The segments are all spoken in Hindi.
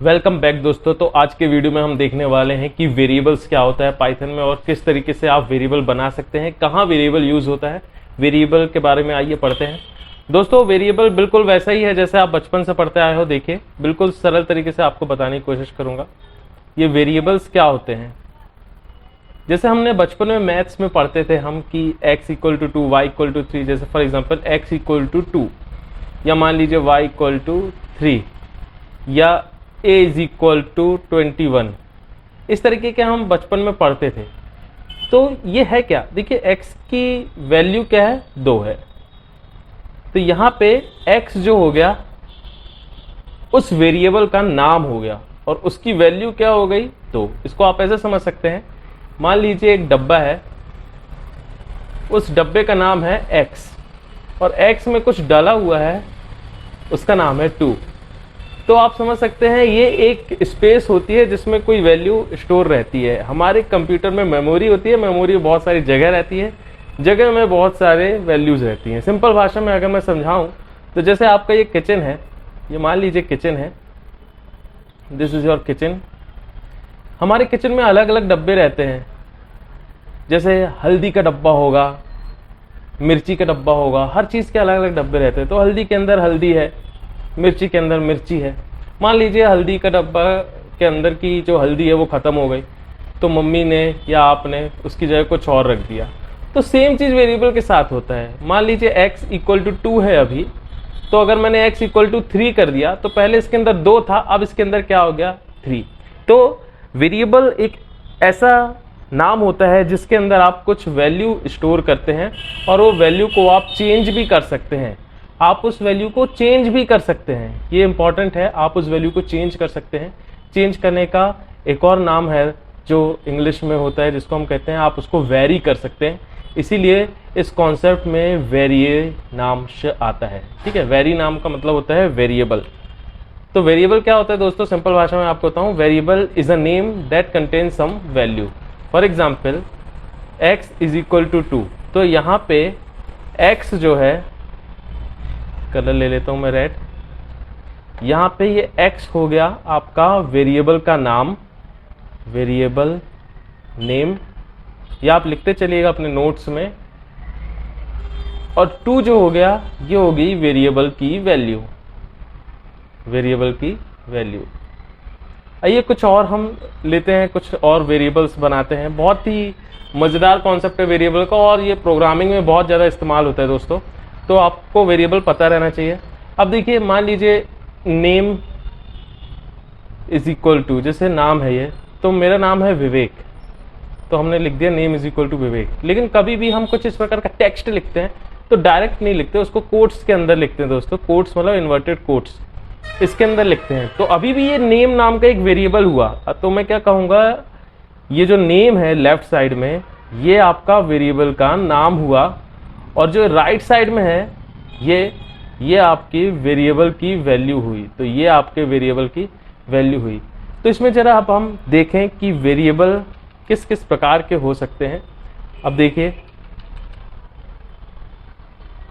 वेलकम बैक दोस्तों। तो आज के वीडियो में हम देखने वाले हैं कि वेरिएबल्स क्या होता है पाइथन में और किस तरीके से आप वेरिएबल बना सकते हैं, कहाँ वेरिएबल यूज होता है, वेरिएबल के बारे में आइए पढ़ते हैं। दोस्तों वेरिएबल बिल्कुल वैसा ही है जैसे आप बचपन से पढ़ते आए हो। देखिए बिल्कुल सरल तरीके से आपको बताने की कोशिश करूंगा। ये वेरिएबल्स क्या होते हैं, जैसे हमने बचपन में मैथ्स में पढ़ते थे हम कि x equal to 2, y equal to 3। जैसे for example x equal to 2 या मान लीजिए y इक्वल टू 3 या a इज इक्वल टू 21, इस तरीके के हम बचपन में पढ़ते थे। तो ये है क्या, देखिए x की वैल्यू क्या है, 2 है। तो यहाँ पे x जो हो गया उस वेरिएबल का नाम हो गया और उसकी वैल्यू क्या हो गई, 2। इसको आप ऐसे समझ सकते हैं, मान लीजिए एक डब्बा है, उस डब्बे का नाम है x और x में कुछ डाला हुआ है, उसका नाम है 2। तो आप समझ सकते हैं ये एक स्पेस होती है जिसमें कोई वैल्यू स्टोर रहती है। हमारे कंप्यूटर में मेमोरी होती है, मेमोरी में बहुत सारी जगह रहती है, जगह में बहुत सारे वैल्यूज रहती हैं। सिंपल भाषा में अगर मैं समझाऊं तो जैसे आपका ये किचन है, ये मान लीजिए किचन है, दिस इज योर किचन। हमारे किचन में अलग अलग डब्बे रहते हैं, जैसे हल्दी का डब्बा होगा, मिर्ची का डब्बा होगा, हर चीज़ के अलग अलग डब्बे रहते हैं। तो हल्दी के अंदर हल्दी है, मिर्ची के अंदर मिर्ची है। मान लीजिए हल्दी का डब्बा के अंदर की जो हल्दी है वो ख़त्म हो गई, तो मम्मी ने या आपने उसकी जगह कुछ और रख दिया। तो सेम चीज़ वेरिएबल के साथ होता है। मान लीजिए x इक्वल टू 2 है अभी, तो अगर मैंने x इक्वल टू 3 कर दिया तो पहले इसके अंदर 2 था, अब इसके अंदर क्या हो गया, 3। तो वेरिएबल एक ऐसा नाम होता है जिसके अंदर आप कुछ वैल्यू स्टोर करते हैं और वो वैल्यू को आप चेंज भी कर सकते हैं। आप उस वैल्यू को चेंज भी कर सकते हैं, ये इंपॉर्टेंट है, आप उस वैल्यू को चेंज कर सकते हैं। चेंज करने का एक और नाम है जो इंग्लिश में होता है, जिसको हम कहते हैं, आप उसको वेरी कर सकते हैं। इसीलिए इस कॉन्सेप्ट में वेरिए नाम से आता है। ठीक है, वेरी नाम का मतलब होता है वेरिएबल। तो वेरिएबल क्या होता है दोस्तों, सिंपल भाषा में आपको बताऊं, variable is a name that contain some value. For example x is equal to 2, तो यहाँ पे x जो है, कलर ले लेता हूँ मैं रेड, यहाँ पे ये x हो गया आपका वेरिएबल का नाम, वेरिएबल नेम, या आप लिखते चलिएगा अपने नोट्स में। और 2 जो हो गया ये हो गई वेरिएबल की वैल्यू, वेरिएबल की वैल्यू। आइए कुछ और हम लेते हैं, कुछ और वेरिएबल्स बनाते हैं। बहुत ही मज़ेदार कॉन्सेप्ट है वेरिएबल का और ये प्रोग्रामिंग में बहुत ज़्यादा इस्तेमाल होता है दोस्तों, तो आपको वेरिएबल पता रहना चाहिए। अब देखिए मान लीजिए नेम इज इक्वल टू, जैसे नाम है ये, तो मेरा नाम है विवेक, तो हमने लिख दिया नेम इज इक्वल टू विवेक। लेकिन कभी भी हम कुछ इस प्रकार का टेक्स्ट लिखते हैं तो डायरेक्ट नहीं लिखते, उसको कोट्स के अंदर लिखते हैं दोस्तों। कोट्स मतलब इन्वर्टेड कोट्स, इसके अंदर लिखते हैं। तो अभी भी ये नेम नाम का एक वेरिएबल हुआ। तो मैं क्या कहूँगा, ये जो नेम है लेफ्ट साइड में, ये आपका वेरिएबल का नाम हुआ, और जो राइट साइड में है ये आपकी वेरिएबल की वैल्यू हुई। तो ये आपके वेरिएबल की वैल्यू हुई। तो इसमें जरा अब हम देखें कि वेरिएबल किस किस प्रकार के हो सकते हैं। अब देखिए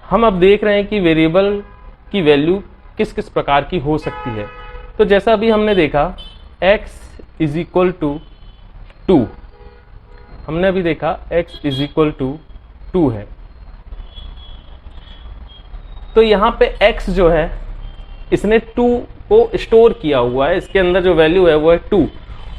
हम अब देख रहे हैं कि वेरिएबल की वैल्यू किस किस प्रकार की हो सकती है। तो जैसा अभी हमने देखा x इज इक्वल टू 2, हमने अभी देखा x इज इक्वल टू 2 है। तो यहाँ पे x जो है इसने 2 को स्टोर किया हुआ है, इसके अंदर जो वैल्यू है वो है 2,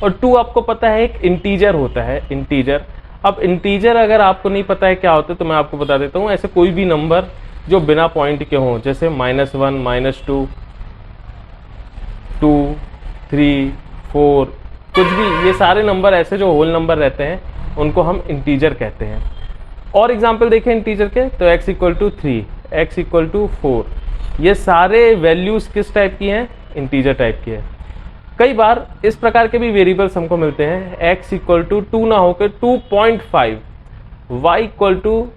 और 2 आपको पता है एक इंटीजर होता है, इंटीजर। अब इंटीजर अगर आपको नहीं पता है क्या होता है तो मैं आपको बता देता हूँ। ऐसे कोई भी नंबर जो बिना पॉइंट के हों, जैसे -1, -2, 2, 3, 4, कुछ भी, ये सारे नंबर ऐसे जो होल नंबर रहते हैं उनको हम इंटीजर कहते हैं। और एग्जाम्पल देखें इंटीजर के, तो x equal to 3, x equal to 4, ये सारे वैल्यूज किस टाइप की हैं, इंटीजर टाइप की है। कई बार इस प्रकार के भी वेरिएबल्स हमको मिलते हैं, x इक्वल टू 2 ना होकर 2.5, y इक्वल टू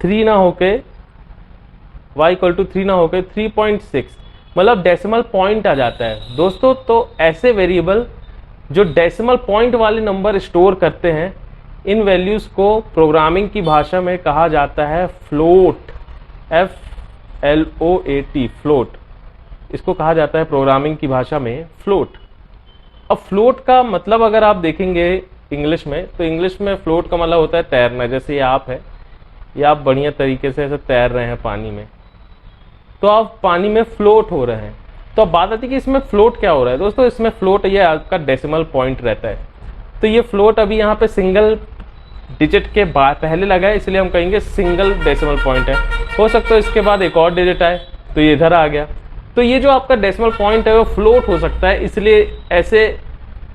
3 ना होके, y इक्वल टू 3 ना होकर 3.6, मतलब डेसिमल पॉइंट आ जाता है दोस्तों। तो ऐसे वेरिएबल जो डेसिमल पॉइंट वाले नंबर स्टोर करते हैं, इन वैल्यूज को प्रोग्रामिंग की भाषा में कहा जाता है फ्लोट, FLOAT, फ्लोट। इसको कहा जाता है प्रोग्रामिंग की भाषा में फ्लोट। अब फ्लोट का मतलब अगर आप देखेंगे इंग्लिश में, तो इंग्लिश में फ्लोट का मतलब होता है तैरना। जैसे ये आप है, ये आप बढ़िया तरीके से ऐसे तैर रहे हैं पानी में, तो आप पानी में फ्लोट हो रहे हैं। तो अब बात आती है कि इसमें फ्लोट क्या हो रहा है दोस्तों। इसमें फ्लोट ये आपका डेसिमल पॉइंट रहता है। तो ये फ्लोट अभी यहाँ पे सिंगल डिजिट के बाद पहले लगा है, इसलिए हम कहेंगे सिंगल डेसिमल पॉइंट है। हो सकता है इसके बाद एक और डिजिट आए तो ये इधर आ गया। तो ये जो आपका डेसिमल पॉइंट है वो फ्लोट हो सकता है। इसलिए ऐसे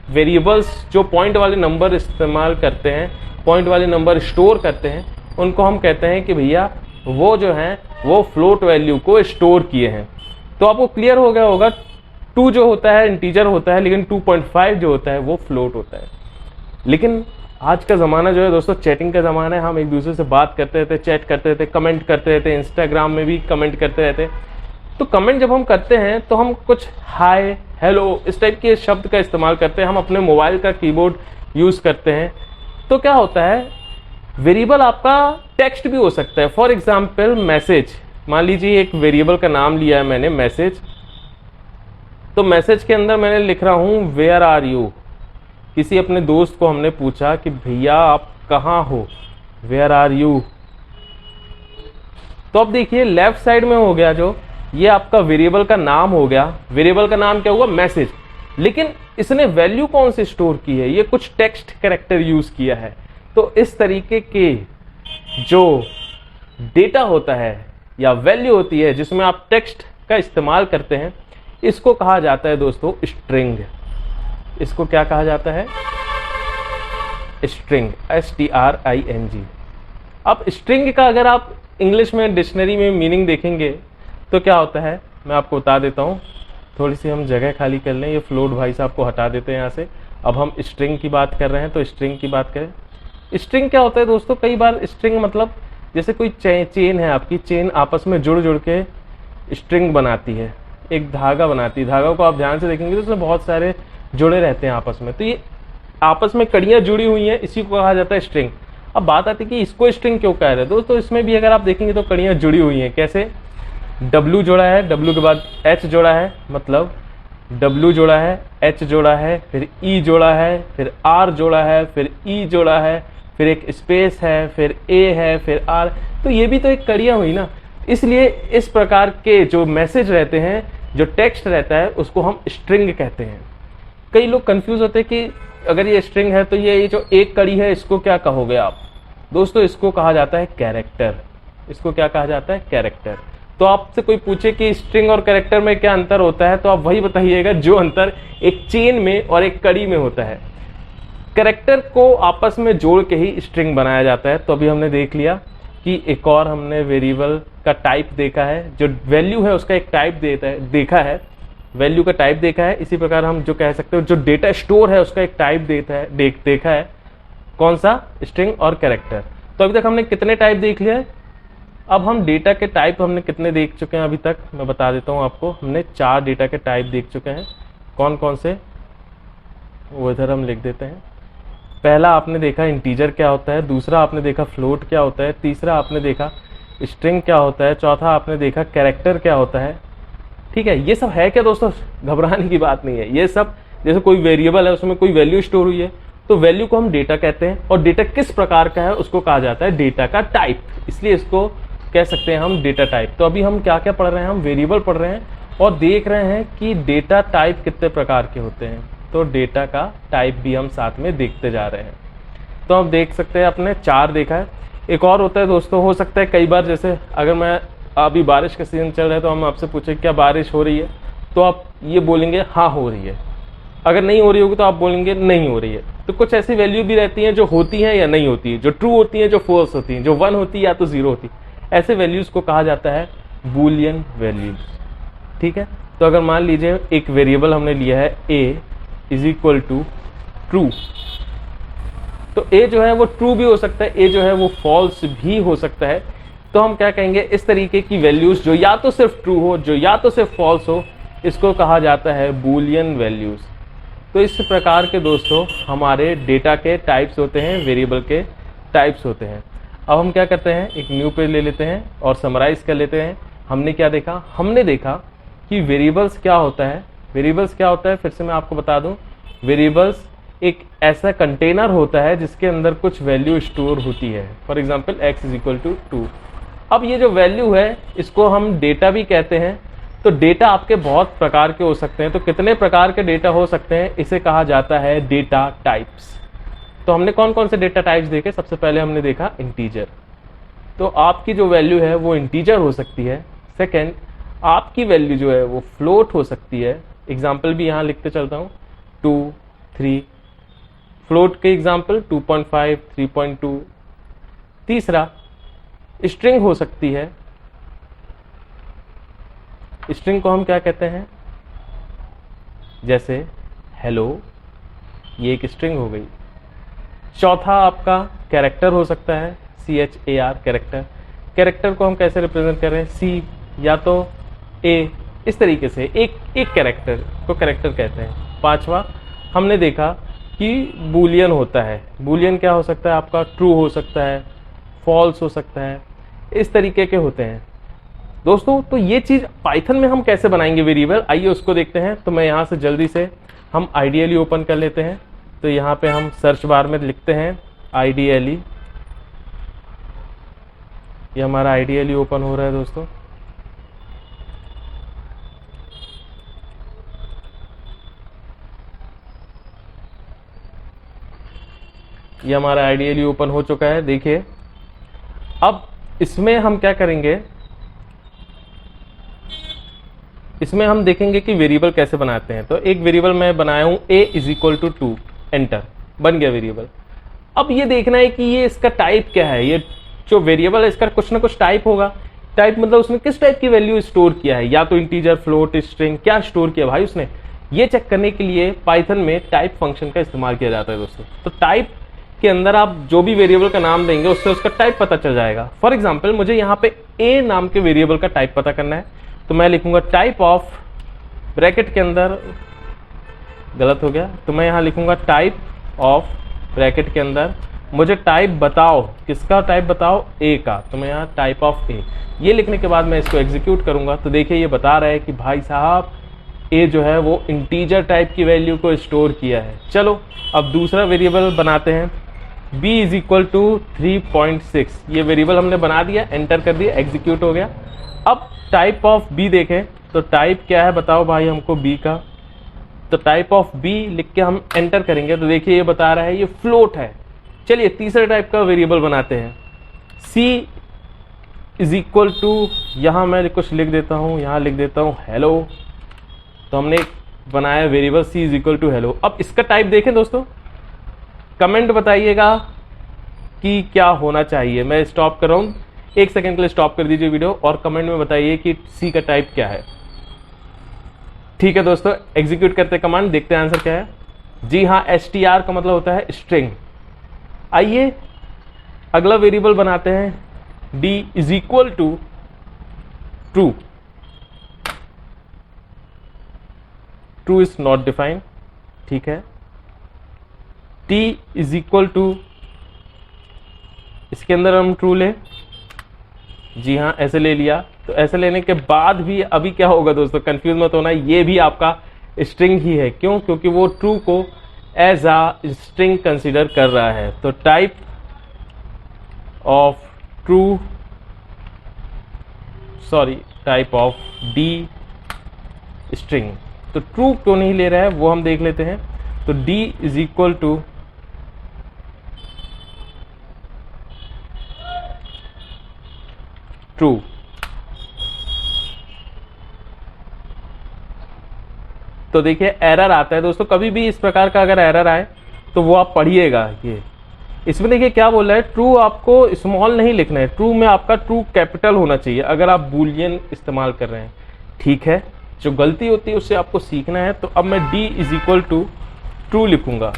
वेरिएबल्स जो पॉइंट वाले नंबर इस्तेमाल करते हैं, पॉइंट वाले नंबर स्टोर करते हैं, उनको हम कहते हैं कि भैया वो जो हैं वो फ्लोट वैल्यू को स्टोर किए हैं। तो आपको क्लियर हो गया होगा 2 जो होता है इंटीजर होता है, लेकिन 2.5 जो होता है वो फ्लोट होता है। लेकिन आज का ज़माना जो है दोस्तों चैटिंग का ज़माना है। हम एक दूसरे से बात करते रहते, चैट करते रहते, कमेंट करते रहते, इंस्टाग्राम में भी कमेंट करते रहते। तो कमेंट जब हम करते हैं तो हम कुछ हाय, हेलो इस टाइप के शब्द का इस्तेमाल करते हैं। हम अपने मोबाइल का कीबोर्ड यूज़ करते हैं। तो क्या होता है, वेरिएबल आपका टेक्स्ट भी हो सकता है। फॉर एग्जाम्पल मैसेज, मान लीजिए एक वेरिएबल का नाम लिया है मैंने मैसेज। तो मैसेज के अंदर मैंने लिख रहा हूँ वेयर आर यू। किसी अपने दोस्त को हमने पूछा कि भैया आप कहाँ हो, वेयर आर यू। तो अब देखिए लेफ्ट साइड में हो गया जो ये आपका वेरिएबल का नाम हो गया। वेरिएबल का नाम क्या हुआ, मैसेज। लेकिन इसने वैल्यू कौन सी स्टोर की है, ये कुछ टेक्स्ट कैरेक्टर यूज किया है। तो इस तरीके के जो डेटा होता है या वैल्यू होती है जिसमें आप टेक्स्ट का इस्तेमाल करते हैं, इसको कहा जाता है दोस्तों स्ट्रिंग। इसको क्या कहा जाता है, स्ट्रिंग, STRING। अब स्ट्रिंग का अगर आप इंग्लिश में डिक्शनरी में मीनिंग देखेंगे तो क्या होता है, मैं आपको बता देता हूँ। थोड़ी सी हम जगह खाली कर लें, ये फ्लोट भाई साहब को हटा देते हैं यहाँ से। अब हम स्ट्रिंग की बात कर रहे हैं तो स्ट्रिंग की बात करें। स्ट्रिंग क्या होता है दोस्तों, कई बार स्ट्रिंग मतलब जैसे कोई चेन है, आपकी चेन आपस में जुड़ जुड़ के स्ट्रिंग बनाती है, एक धागा बनाती है। धागा को आप ध्यान से देखेंगे तो उसमें बहुत सारे जुड़े रहते हैं आपस में। तो ये आपस में कड़ियाँ जुड़ी हुई हैं, इसी को कहा जाता है स्ट्रिंग। अब बात आती है कि इसको स्ट्रिंग क्यों कह रहे हैं दोस्तों। इसमें भी अगर आप देखेंगे तो कड़ियाँ जुड़ी हुई हैं। कैसे, W जोड़ा है, W के बाद H जोड़ा है, मतलब W जोड़ा है, H जोड़ा है, फिर E जोड़ा है, फिर R जोड़ा है, फिर E जोड़ा है, फिर एक स्पेस है, फिर A है, फिर R। तो ये भी तो एक कड़ियाँ हुई ना। इसलिए इस प्रकार के जो मैसेज रहते हैं, जो टेक्स्ट रहता है, उसको हम स्ट्रिंग कहते हैं। कई लोग कंफ्यूज होते हैं कि अगर ये स्ट्रिंग है तो ये जो एक कड़ी है इसको क्या कहोगे आप दोस्तों। इसको कहा जाता है कैरेक्टर। इसको क्या कहा जाता है, कैरेक्टर। तो आपसे कोई पूछे कि स्ट्रिंग और कैरेक्टर में क्या अंतर होता है, तो आप वही बताइएगा जो अंतर एक चेन में और एक कड़ी में होता है। कैरेक्टर को आपस में जोड़ के ही स्ट्रिंग बनाया जाता है। तो अभी हमने देख लिया कि एक और हमने वेरिएबल का टाइप देखा है, जो वैल्यू है उसका एक टाइप देखा है, वैल्यू का टाइप देखा है। इसी प्रकार हम जो कह सकते हो जो डेटा स्टोर है उसका एक टाइप देखा है, कौन सा, स्ट्रिंग और कैरेक्टर। तो अभी तक हमने कितने टाइप देख लिया है। अब हम डेटा के टाइप हमने कितने देख चुके हैं अभी तक, मैं बता देता हूं आपको। हमने 4 डेटा के टाइप देख चुके हैं। कौन कौन से, वो इधर हम लिख देते हैं। पहला आपने देखा इंटीजर क्या होता है, दूसरा आपने देखा फ्लोट क्या होता है, तीसरा आपने देखा स्ट्रिंग क्या होता है, चौथा आपने देखा कैरेक्टर क्या होता है। ठीक है, ये सब है क्या दोस्तों, घबराने की बात नहीं है। ये सब जैसे कोई वेरिएबल है उसमें कोई वैल्यू स्टोर हुई है तो वैल्यू को हम डेटा कहते हैं, और डेटा किस प्रकार का है उसको कहा जाता है डेटा का टाइप। इसलिए इसको कह सकते हैं हम डेटा टाइप। तो अभी हम क्या क्या पढ़ रहे हैं, हम वेरिएबल पढ़ रहे हैं और देख रहे हैं कि डेटा टाइप कितने प्रकार के होते हैं। तो डेटा का टाइप भी हम साथ में देखते जा रहे हैं। तो हम देख सकते हैं अपने 4 देखा है। एक और होता है दोस्तों, हो सकता है कई बार जैसे अगर मैं अभी बारिश का सीजन चल रहा है तो हम आपसे पूछे क्या बारिश हो रही है, तो आप ये बोलेंगे हाँ हो रही है। अगर नहीं हो रही होगी तो आप बोलेंगे नहीं हो रही है। तो कुछ ऐसी वैल्यू भी रहती हैं जो होती हैं या नहीं होती है, जो ट्रू होती हैं, जो फॉल्स होती हैं, जो 1 होती है या तो 0 होती है। ऐसे वैल्यूज को कहा जाता है बूलियन वैल्यूज। ठीक है, तो अगर मान लीजिए एक वेरिएबल हमने लिया है a is equal to true, तो a जो है वो ट्रू भी हो सकता है, a जो है वो फॉल्स भी हो सकता है। तो हम क्या कहेंगे, इस तरीके की वैल्यूज जो या तो सिर्फ ट्रू हो, जो या तो सिर्फ फॉल्स हो, इसको कहा जाता है बूलियन वैल्यूज। तो इस प्रकार के दोस्तों हमारे डेटा के टाइप्स होते हैं, वेरिएबल के टाइप्स होते हैं। अब हम क्या करते हैं, एक न्यू पेज ले लेते हैं और समराइज कर लेते हैं। हमने क्या देखा, हमने देखा कि वेरिएबल्स क्या होता है। वेरिएबल्स क्या होता है, फिर से मैं आपको बता दूं, वेरिएबल्स एक ऐसा कंटेनर होता है जिसके अंदर कुछ वैल्यू स्टोर होती है। For example x is equal to 2। अब ये जो वैल्यू है इसको हम डेटा भी कहते हैं। तो डेटा आपके बहुत प्रकार के हो सकते हैं। तो कितने प्रकार के डेटा हो सकते हैं, इसे कहा जाता है डेटा टाइप्स। तो हमने कौन कौन से डेटा टाइप्स देखे, सबसे पहले हमने देखा इंटीजर। तो आपकी जो वैल्यू है वो इंटीजर हो सकती है। सेकेंड, आपकी वैल्यू जो है वो फ्लोट हो सकती है। एग्जाम्पल भी यहाँ लिखते चलता हूँ, 2, 3। फ्लोट के एग्जाम्पल 2.5, 3.2। तीसरा, स्ट्रिंग हो सकती है। स्ट्रिंग को हम क्या कहते हैं, जैसे हेलो, ये एक स्ट्रिंग हो गई। चौथा आपका कैरेक्टर हो सकता है, CHAR कैरेक्टर। कैरेक्टर को हम कैसे रिप्रेजेंट कर रहे हैं, C या तो A, इस तरीके से एक कैरेक्टर को कैरेक्टर कहते हैं। पांचवा हमने देखा कि बूलियन होता है। बूलियन क्या हो सकता है आपका, ट्रू हो सकता है, फॉल्स हो सकता है, इस तरीके के होते हैं दोस्तों। तो ये चीज़ पाइथन में हम कैसे बनाएंगे वेरिएबल, आइए उसको देखते हैं। तो मैं यहाँ से जल्दी से हम आइडियली ओपन कर लेते हैं। तो यहाँ पे हम सर्च बार में लिखते हैं आइडियली। ये हमारा आइडियली ओपन हो रहा है दोस्तों। ये हमारा आइडियली ओपन हो चुका है। देखिए अब इसमें हम क्या करेंगे, इसमें हम देखेंगे कि वेरिएबल कैसे बनाते हैं। तो एक वेरिएबल मैं बनाया हूं a is equal to 2, enter, बन गया वेरिएबल। अब ये देखना है कि ये इसका टाइप क्या है। ये जो वेरिएबल है इसका कुछ ना कुछ टाइप होगा। टाइप मतलब उसने किस टाइप की वैल्यू स्टोर किया है, या तो इंटीजर, फ्लोट, स्ट्रिंग, क्या स्टोर किया भाई उसने। ये चेक करने के लिए पाइथन में टाइप फंक्शन का इस्तेमाल किया जाता है दोस्तों। तो टाइप के अंदर आप जो भी वेरिएबल का नाम देंगे उससे उसका टाइप पता चल जाएगा। फॉर एग्जाम्पल मुझे यहाँ पे a नाम के वेरिएबल का टाइप पता करना है। तो मैं लिखूंगा टाइप ऑफ, ब्रैकेट के अंदर, गलत हो गया, तो मैं यहाँ लिखूंगा टाइप ऑफ, ब्रैकेट के अंदर मुझे टाइप बताओ, किसका टाइप बताओ, a का। तो मैं यहाँ टाइप ऑफ a, ये लिखने के बाद मैं इसको एग्जीक्यूट करूंगा। तो देखिए ये बता रहा है कि भाई साहब a जो है वो इंटीजर टाइप की वैल्यू को स्टोर किया है। चलो अब दूसरा वेरिएबल बनाते हैं, b इज इक्वल टू 3.6। ये वेरिएबल हमने बना दिया, एंटर कर दिया, एग्जीक्यूट हो गया। अब टाइप ऑफ b देखें तो टाइप क्या है बताओ भाई हमको b का। तो टाइप ऑफ b लिख के हम एंटर करेंगे तो देखिए ये बता रहा है ये फ्लोट है। चलिए तीसरे टाइप का वेरिएबल बनाते हैं, c इज इक्वल टू, यहाँ मैं कुछ लिख देता हूँ, यहाँ लिख देता हूँ हेलो। तो हमने बनाया variable c is equal to hello. अब इसका टाइप देखें दोस्तों, कमेंट बताइएगा कि क्या होना चाहिए। मैं स्टॉप कर रहा हूँ, 1 सेकंड के लिए स्टॉप कर दीजिए वीडियो और कमेंट में बताइए कि सी का टाइप क्या है। ठीक है दोस्तों, एग्जीक्यूट करते कमांड, देखते हैं आंसर क्या है। जी हाँ, str का मतलब होता है स्ट्रिंग। आइए अगला वेरिएबल बनाते हैं, d is equal to true. True is not defined, ठीक है। t इज इक्वल टू, इसके अंदर हम ट्रू ले, जी हाँ ऐसे ले लिया। तो ऐसे लेने के बाद भी अभी क्या होगा दोस्तों, कंफ्यूज मत होना, ये भी आपका स्ट्रिंग ही है। क्यों? क्योंकि वो ट्रू को एज अ स्ट्रिंग कंसीडर कर रहा है। तो type of true, sorry type of D string. तो ट्रू क्यों नहीं ले रहा है वो हम देख लेते हैं। तो d is equal to true. तो देखिए एरर आता है दोस्तों, कभी भी इस प्रकार का अगर एरर आए तो वो आप पढ़िएगा। ये इसमें देखिए क्या बोल रहा है, ट्रू आपको स्मॉल नहीं लिखना है, ट्रू में आपका ट्रू कैपिटल होना चाहिए अगर आप बूलियन इस्तेमाल कर रहे हैं। ठीक है, जो गलती होती है उससे आपको सीखना है। तो अब मैं d is equal to true लिखूंगा।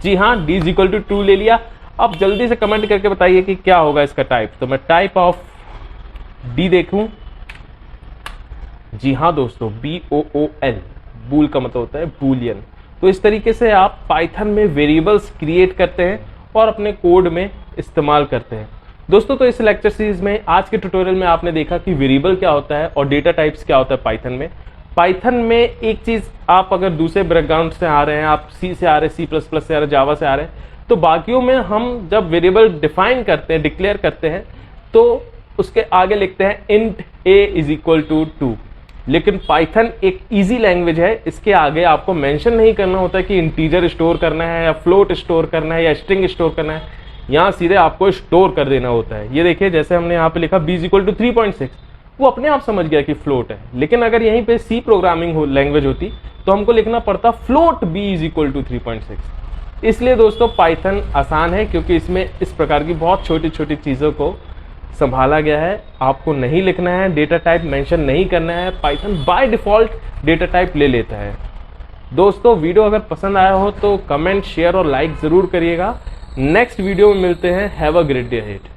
जी हाँ, d is equal to true ले लिया। अब जल्दी से कमेंट करके बताइए कि क्या होगा इसका टाइप। तो मैं टाइप ऑफ d देखूं, जी हाँ दोस्तों, BOOL, बूल का मतलब होता है बूलियन। तो इस तरीके से आप पाइथन में वेरिएबल्स क्रिएट करते हैं और अपने कोड में इस्तेमाल करते हैं दोस्तों। तो इस लेक्चर सीरीज में आज के ट्यूटोरियल में आपने देखा कि वेरिएबल क्या होता है और डेटा टाइप्स क्या होता है पाइथन में। पाइथन में एक चीज, आप अगर दूसरे बैकग्राउंड से आ रहे हैं, आप सी से आ रहे हैं, C++ से आ रहे हैं, जावा से आ रहे हैं, तो बाकियों में हम जब वेरिएबल डिफाइन करते हैं, डिक्लेयर करते हैं, तो उसके आगे लिखते हैं int a is equal to 2। लेकिन पाइथन एक इजी लैंग्वेज है, इसके आगे आपको मेंशन नहीं करना होता है कि इंटीजर स्टोर करना है या फ्लोट स्टोर करना है या स्ट्रिंग स्टोर करना है, यहाँ सीधे आपको स्टोर कर देना होता है। ये देखिए, जैसे हमने यहाँ पे लिखा b इज इक्वल टू 3.6, वो अपने आप समझ गया कि फ्लोट है। लेकिन अगर यहीं पे सी प्रोग्रामिंग लैंग्वेज होती तो हमको लिखना पड़ता float b is equal to 3.6। इसलिए दोस्तों पाइथन आसान है, क्योंकि इसमें इस प्रकार की बहुत छोटी छोटी चीज़ों को संभाला गया है। आपको नहीं लिखना है, डेटा टाइप मेंशन नहीं करना है, Python by default data type ले लेता है। दोस्तों वीडियो अगर पसंद आया हो तो कमेंट, शेयर और लाइक ज़रूर करिएगा। नेक्स्ट वीडियो में मिलते हैं। Have a great day ahead.